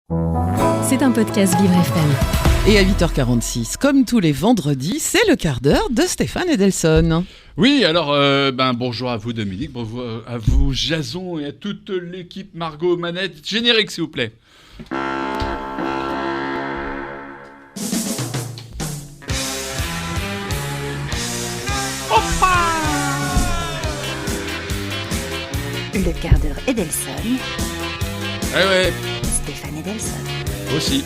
C'est un podcast Vivre FM. Et à 8h46, comme tous les vendredis, c'est le quart d'heure de Stéphane Edelson. Oui, alors, bonjour à vous Dominique, bonjour à vous Jason et à toute l'équipe Margot Manette. Générique s'il vous plaît. Le quart d'heure Edelson. Ouais. Stéphane Edelson. Aussi.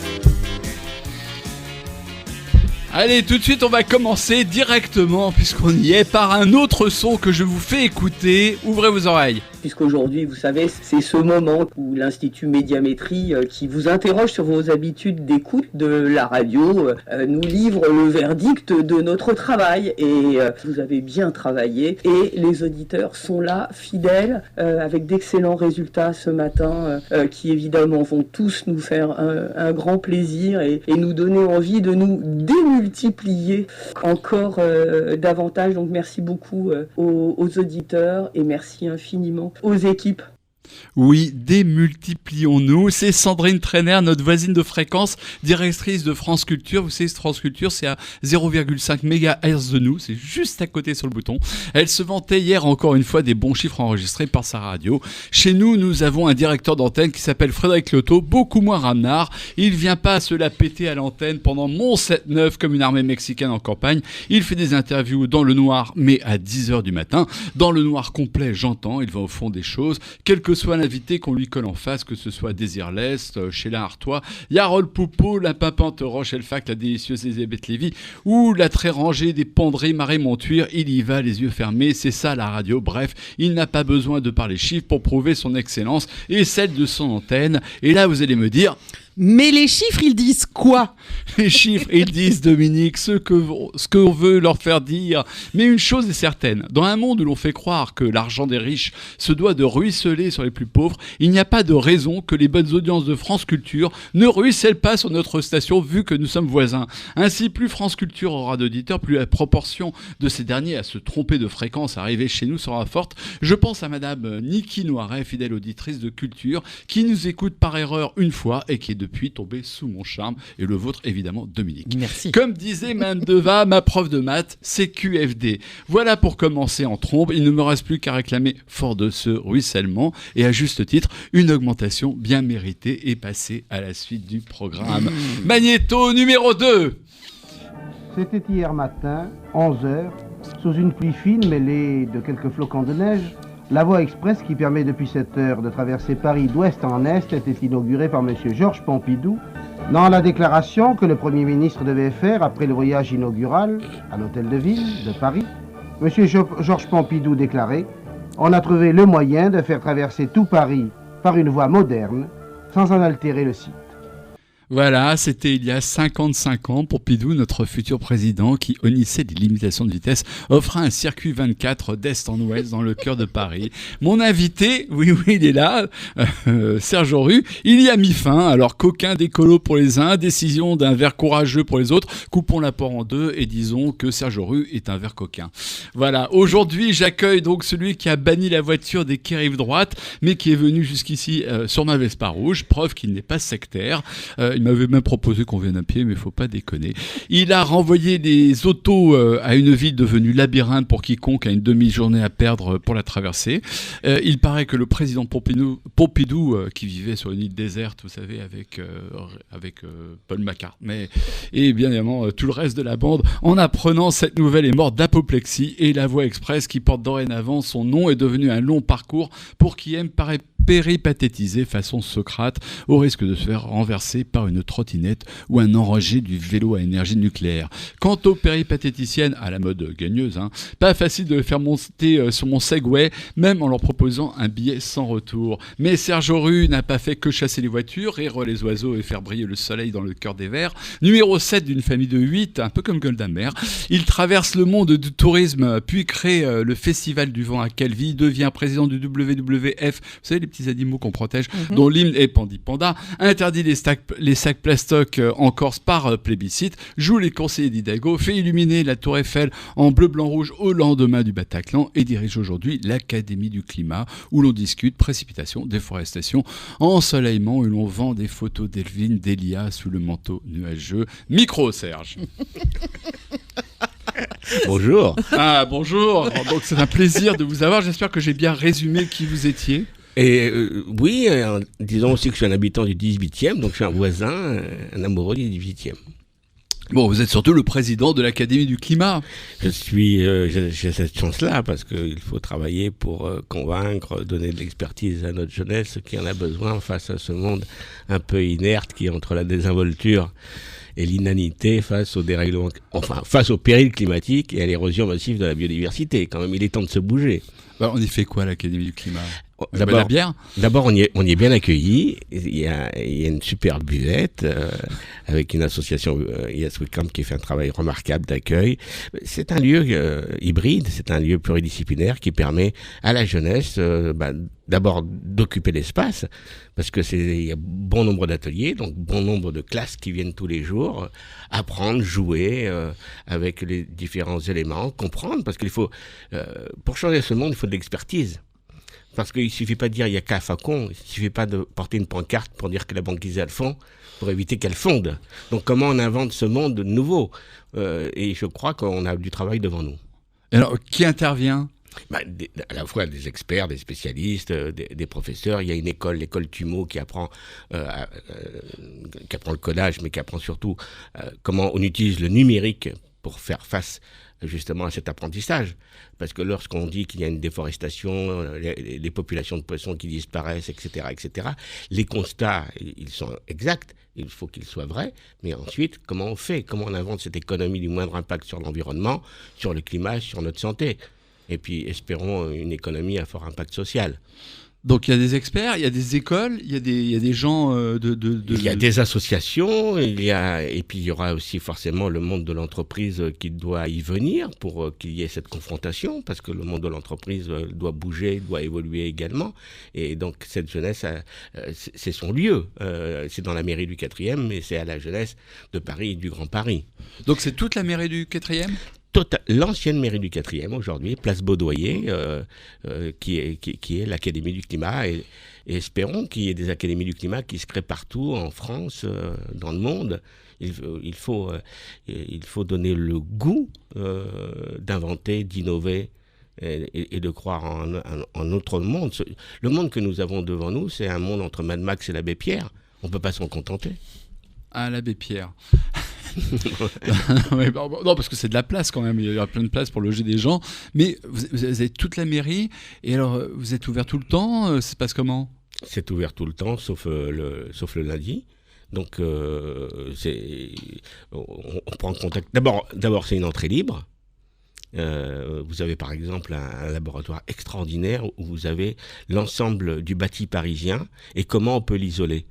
Allez, tout de suite, on va commencer directement, puisqu'on y est, par un autre son que je vous fais écouter. Ouvrez vos oreilles. Puisqu'aujourd'hui, vous savez, c'est ce moment où l'Institut Médiamétrie, qui vous interroge sur vos habitudes d'écoute de la radio, nous livre le verdict de notre travail. Et vous avez bien travaillé. Et les auditeurs sont là, fidèles, avec d'excellents résultats ce matin, qui évidemment vont tous nous faire un grand plaisir et nous donner envie de nous démultiplier encore davantage. Donc merci beaucoup aux auditeurs et merci infiniment aux équipes. Oui, démultiplions-nous. C'est Sandrine Trainer, notre voisine de fréquence, directrice de France Culture. Vous savez, France Culture, c'est à 0,5 MHz de nous. C'est juste à côté sur le bouton. Elle se vantait hier encore une fois des bons chiffres enregistrés par sa radio. Chez nous, nous avons un directeur d'antenne qui s'appelle Frédéric Loto, beaucoup moins ramenard. Il vient pas se la péter à l'antenne pendant mon 7-9 comme une armée mexicaine en campagne. Il fait des interviews dans le noir, mais à 10h du matin. Dans le noir complet, j'entends. Il va au fond des choses. Quel que soit l'invité qu'on lui colle en face, que ce soit Désirless, Sheila Artois, Yarol Poupeau, la pimpante Rochelle Fac, la délicieuse Elisabeth Lévy, ou la très rangée des Pandré Marie Montuire, il y va les yeux fermés, c'est ça la radio. Bref, il n'a pas besoin de parler chiffres pour prouver son excellence et celle de son antenne. Et là, vous allez me dire... Mais les chiffres, ils disent quoi ? Les chiffres, ils disent, Dominique, ce qu'on veut leur faire dire. Mais une chose est certaine, dans un monde où l'on fait croire que l'argent des riches se doit de ruisseler sur les plus pauvres, il n'y a pas de raison que les bonnes audiences de France Culture ne ruissellent pas sur notre station vu que nous sommes voisins. Ainsi, plus France Culture aura d'auditeurs, plus la proportion de ces derniers à se tromper de fréquence arrivée chez nous sera forte. Je pense à Madame Niki Noiret, fidèle auditrice de Culture, qui nous écoute par erreur une fois et qui est depuis tombé sous mon charme, et le vôtre évidemment Dominique. Merci. Comme disait Mme Deva, ma prof de maths, c'est QFD. Voilà pour commencer en trombe, il ne me reste plus qu'à réclamer fort de ce ruissellement, et à juste titre, une augmentation bien méritée et passer à la suite du programme. Magnéto numéro 2. C'était hier matin, 11h, sous une pluie fine mêlée de quelques flocons de neige. La voie express qui permet depuis 7 heures de traverser Paris d'ouest en est était inaugurée par M. Georges Pompidou dans la déclaration que le Premier ministre devait faire après le voyage inaugural à l'Hôtel de Ville de Paris. M. Georges Pompidou déclarait « On a trouvé le moyen de faire traverser tout Paris par une voie moderne sans en altérer le site ». Voilà, c'était il y a 55 ans, Pompidou, notre futur président, qui honnissait les limitations de vitesse, offra un circuit 24 d'est en ouest dans le cœur de Paris. Mon invité, oui, il est là, Serge Auru, il y a mis fin. Alors, coquin d'écolo pour les uns, décision d'un ver courageux pour les autres, coupons la poire en deux et disons que Serge Auru est un ver coquin. Voilà, aujourd'hui, j'accueille donc celui qui a banni la voiture des quais rive droite, mais qui est venu jusqu'ici sur ma Vespa rouge, preuve qu'il n'est pas sectaire. Il m'avait même proposé qu'on vienne à pied, mais il ne faut pas déconner. Il a renvoyé les autos à une ville devenue labyrinthe pour quiconque a une demi-journée à perdre pour la traverser. Il paraît que le président Pompidou qui vivait sur une île déserte, vous savez, avec Paul McCartney et bien évidemment tout le reste de la bande, en apprenant cette nouvelle est mort d'apoplexie, et la voie express qui porte dorénavant son nom est devenue un long parcours pour qui aime péripatétiser façon Socrate, au risque de se faire renverser par une trottinette ou un enragé du vélo à énergie nucléaire. Quant aux péripatéticiennes, à la mode gagneuse, pas facile de les faire monter sur mon Segway, même en leur proposant un billet sans retour. Mais Serge Auru n'a pas fait que chasser les voitures, rire les oiseaux et faire briller le soleil dans le cœur des vers. Numéro 7 d'une famille de 8, un peu comme Golda Meir, il traverse le monde du tourisme, puis crée le Festival du Vent à Calvi, devient président du WWF, vous savez, les petits animaux qu'on protège, dont l'hymne est Pandi Panda, interdit les sacs plastoc en Corse par plébiscite, joue les conseillers d'Hidalgo, fait illuminer la Tour Eiffel en bleu, blanc, rouge au lendemain du Bataclan et dirige aujourd'hui l'Académie du climat où l'on discute précipitation, déforestation, ensoleillement, où l'on vend des photos d'Elvin, d'Elia sous le manteau nuageux. Micro, Serge. Bonjour. Ah, bonjour. Donc c'est un plaisir de vous avoir. J'espère que j'ai bien résumé qui vous étiez. Et oui, disons aussi que je suis un habitant du 18e, donc je suis un voisin, un amoureux du 18e. Bon, vous êtes surtout le président de l'Académie du climat. J'ai cette chance-là parce qu'il faut travailler pour convaincre, donner de l'expertise à notre jeunesse qui en a besoin face à ce monde un peu inerte qui est entre la désinvolture et l'inanité face au dérèglement, face au péril climatique et à l'érosion massive de la biodiversité. Quand même, il est temps de se bouger. On y fait quoi à l'Académie du climat ? D'abord, on y est bien accueillis. Il y a une super buvette avec une association Yes We Camp qui fait un travail remarquable d'accueil. C'est un lieu hybride, c'est un lieu pluridisciplinaire qui permet à la jeunesse d'abord d'occuper l'espace parce que il y a bon nombre d'ateliers, donc bon nombre de classes qui viennent tous les jours apprendre, jouer avec les différents éléments, comprendre parce qu'il faut pour changer ce monde, il faut de l'expertise. Parce qu'il ne suffit pas de dire il y a qu'à Facon, il ne suffit pas de porter une pancarte pour dire que la banquise a le fond, pour éviter qu'elle fonde. Donc comment on invente ce monde nouveau et je crois qu'on a du travail devant nous. Alors, qui intervient ? À la fois des experts, des spécialistes, des professeurs. Il y a une école, l'école Tumo, qui apprend le codage, mais qui apprend surtout comment on utilise le numérique pour faire face justement à cet apprentissage. Parce que lorsqu'on dit qu'il y a une déforestation, les populations de poissons qui disparaissent, etc., les constats, ils sont exacts, il faut qu'ils soient vrais, mais ensuite, comment on fait ? Comment on invente cette économie du moindre impact sur l'environnement, sur le climat, sur notre santé ? Et puis, espérons une économie à fort impact social. Donc il y a des experts, il y a des écoles, il y a des gens Il y a des associations, et puis il y aura aussi forcément le monde de l'entreprise qui doit y venir pour qu'il y ait cette confrontation, parce que le monde de l'entreprise doit bouger, doit évoluer également. Et donc cette jeunesse, c'est son lieu. C'est dans la mairie du 4e, mais c'est à la jeunesse de Paris et du Grand Paris. Donc c'est toute la mairie du 4e ? L'ancienne mairie du 4e aujourd'hui, place Baudoyer, qui est l'Académie du climat, et espérons qu'il y ait des académies du climat qui se créent partout en France, dans le monde. Il faut donner le goût d'inventer, d'innover et de croire en notre monde. Le monde que nous avons devant nous, c'est un monde entre Mad Max et l'abbé Pierre. On ne peut pas s'en contenter. Ah, l'abbé Pierre. Non, parce que c'est de la place quand même, il y a plein de place pour loger des gens, mais vous avez toute la mairie, et alors vous êtes ouvert tout le temps, ça se passe comment ? C'est ouvert tout le temps, sauf le lundi. Donc on prend contact. D'abord c'est une entrée libre. Vous avez par exemple un laboratoire extraordinaire où vous avez l'ensemble du bâti parisien et comment on peut l'isoler.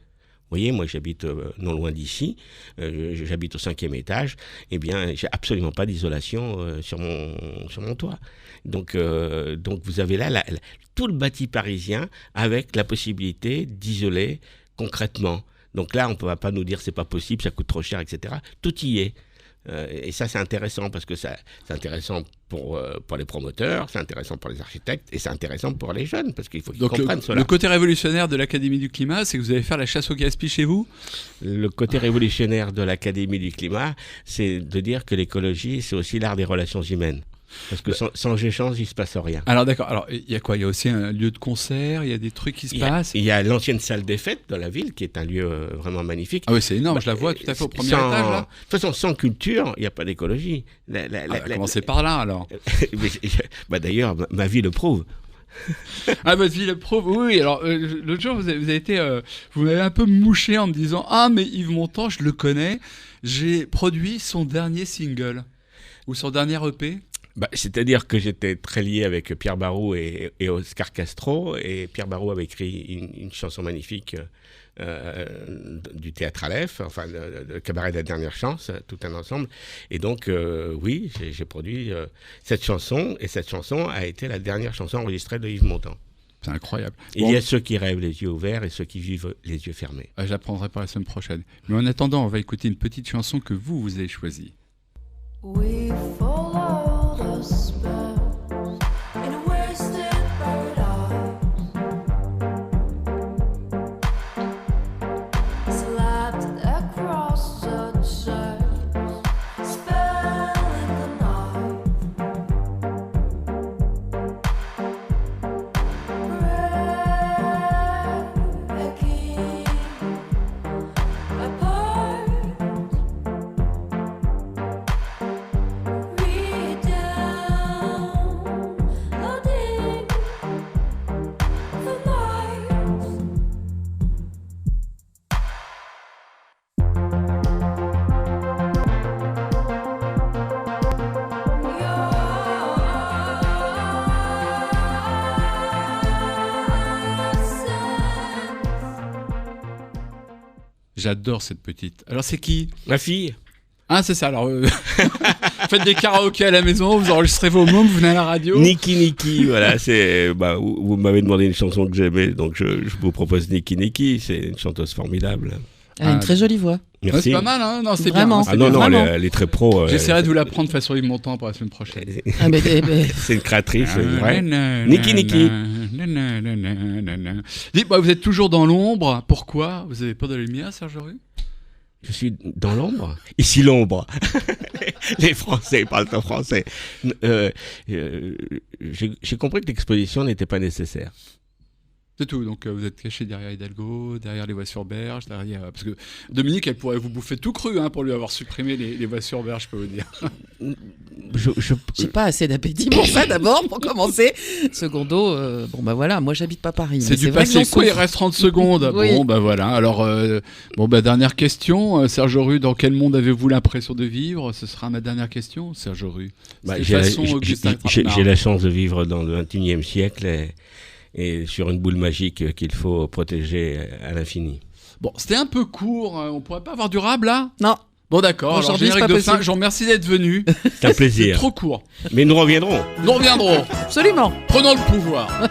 Vous voyez, moi j'habite non loin d'ici, j'habite au 5e étage, eh bien j'ai absolument pas d'isolation sur mon toit. Donc vous avez là tout le bâti parisien avec la possibilité d'isoler concrètement. Donc là on ne va pas nous dire c'est pas possible, ça coûte trop cher, etc. Tout y est. Et ça c'est intéressant parce que c'est intéressant pour les promoteurs, c'est intéressant pour les architectes et c'est intéressant pour les jeunes parce qu'il faut qu'ils comprennent cela. Le côté révolutionnaire de l'Académie du climat, c'est que vous allez faire la chasse au gaspillage chez vous ? Le côté révolutionnaire de l'Académie du climat, c'est de dire que l'écologie, c'est aussi l'art des relations humaines. Parce que sans échange, il ne se passe rien. Alors d'accord, alors il y a quoi ? Il y a aussi un lieu de concert, il y a des trucs qui se passent ? Il y a l'ancienne salle des fêtes de la ville, qui est un lieu vraiment magnifique. Ah oui, c'est énorme, je la vois tout à fait au premier étage. Là. De toute façon, sans culture, il n'y a pas d'écologie. Commencez par là alors. D'ailleurs, ma vie le prouve. Ah, votre vie le prouve, oui. Alors, l'autre jour, vous m'avez un peu mouché en me disant « Ah, mais Yves Montand, je le connais, j'ai produit son dernier single, ou son dernier EP ». C'est-à-dire que j'étais très lié avec Pierre Barou et Oscar Castro, et Pierre Barou avait écrit une chanson magnifique du théâtre Aleph, enfin le cabaret de la dernière chance, tout un ensemble. Et donc, oui, j'ai produit cette chanson, et cette chanson a été la dernière chanson enregistrée de Yves Montand. C'est incroyable. Il y a ceux qui rêvent les yeux ouverts et ceux qui vivent les yeux fermés. J'apprendrai pour la semaine prochaine. Mais en attendant, on va écouter une petite chanson que vous avez choisie. We follow the spells in a wasted paradise. Slapped across the chest, spell in the night. Breaking apart. Read down, loading the night. J'adore cette petite. Alors c'est qui ? Ma fille. Ah c'est ça, alors faites des karaokés à la maison, vous enregistrez vos mômes, vous venez à la radio. Niki, voilà, c'est vous m'avez demandé une chanson que j'aimais, donc je vous propose Niki, c'est une chanteuse formidable. Elle a une très jolie voix. Ouais, Merci. c'est pas mal, hein. Non, c'est Vraiment. bien. Ah non, Vraiment. elle est très pro. J'essaierai de vous la prendre face Yves Montand pour la semaine prochaine. Ah, mais C'est une créatrice, c'est vrai. Niki. Niki. Dites-moi, vous êtes toujours dans l'ombre. Pourquoi ? Vous avez peur de la lumière, Serge Rue ? Je suis dans l'ombre. Ici l'ombre. Les Français parlent en français. J'ai compris que l'exposition n'était pas nécessaire. C'est tout, donc vous êtes caché derrière Hidalgo, derrière les voies sur berge, derrière... Parce que Dominique, elle pourrait vous bouffer tout cru pour lui avoir supprimé les voies sur berge, je peux vous dire. j'ai pas assez d'appétit pour ça d'abord, pour commencer. Secondo, bon bah voilà, moi j'habite pas Paris. C'est mais du vrai passé, que quoi, il reste 30 secondes. Oui. Bon, bah voilà, alors, dernière question. Serge Rue, dans quel monde avez-vous l'impression de vivre ? Ce sera ma dernière question, Serge Rue. J'ai la chance de vivre dans le XXIe siècle et sur une boule magique qu'il faut protéger à l'infini. Bon, c'était un peu court, on pourrait pas avoir du rab là ? Non. Bon d'accord, alors Aujourd'hui, générique c'est pas de fin, possible. je vous remercie d'être venu. C'est un plaisir. C'est trop court. Mais nous reviendrons. Nous reviendrons, Absolument. prenons le pouvoir.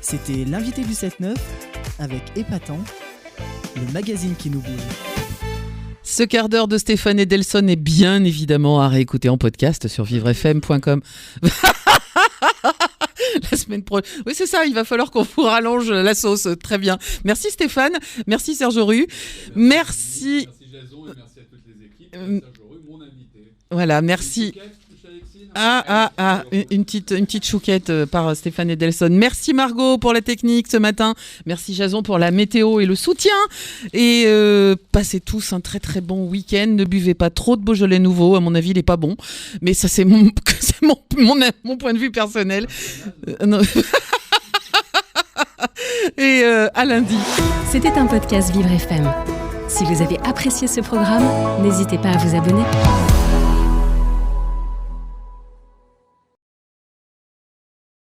C'était l'invité du 7-9 avec Épatant, le magazine qui nous bouge. Ce quart d'heure de Stéphane Edelson est bien évidemment à réécouter en podcast sur vivrefm.com. La semaine prochaine. Oui, c'est ça, il va falloir qu'on vous rallonge la sauce. Très bien. Merci Stéphane, merci Serge Rue. Merci. Merci Jason et merci à toutes les équipes. Serge Rue, mon invité. Voilà, merci. Une petite chouquette par Stéphane Edelson. Merci Margot pour la technique ce matin. Merci Jason pour la météo et le soutien. Et passez tous un très très bon week-end. Ne buvez pas trop de Beaujolais nouveau. À mon avis, il n'est pas bon. Mais ça, c'est mon point de vue personnel. Et à lundi. C'était un podcast Vivre FM. Si vous avez apprécié ce programme, n'hésitez pas à vous abonner.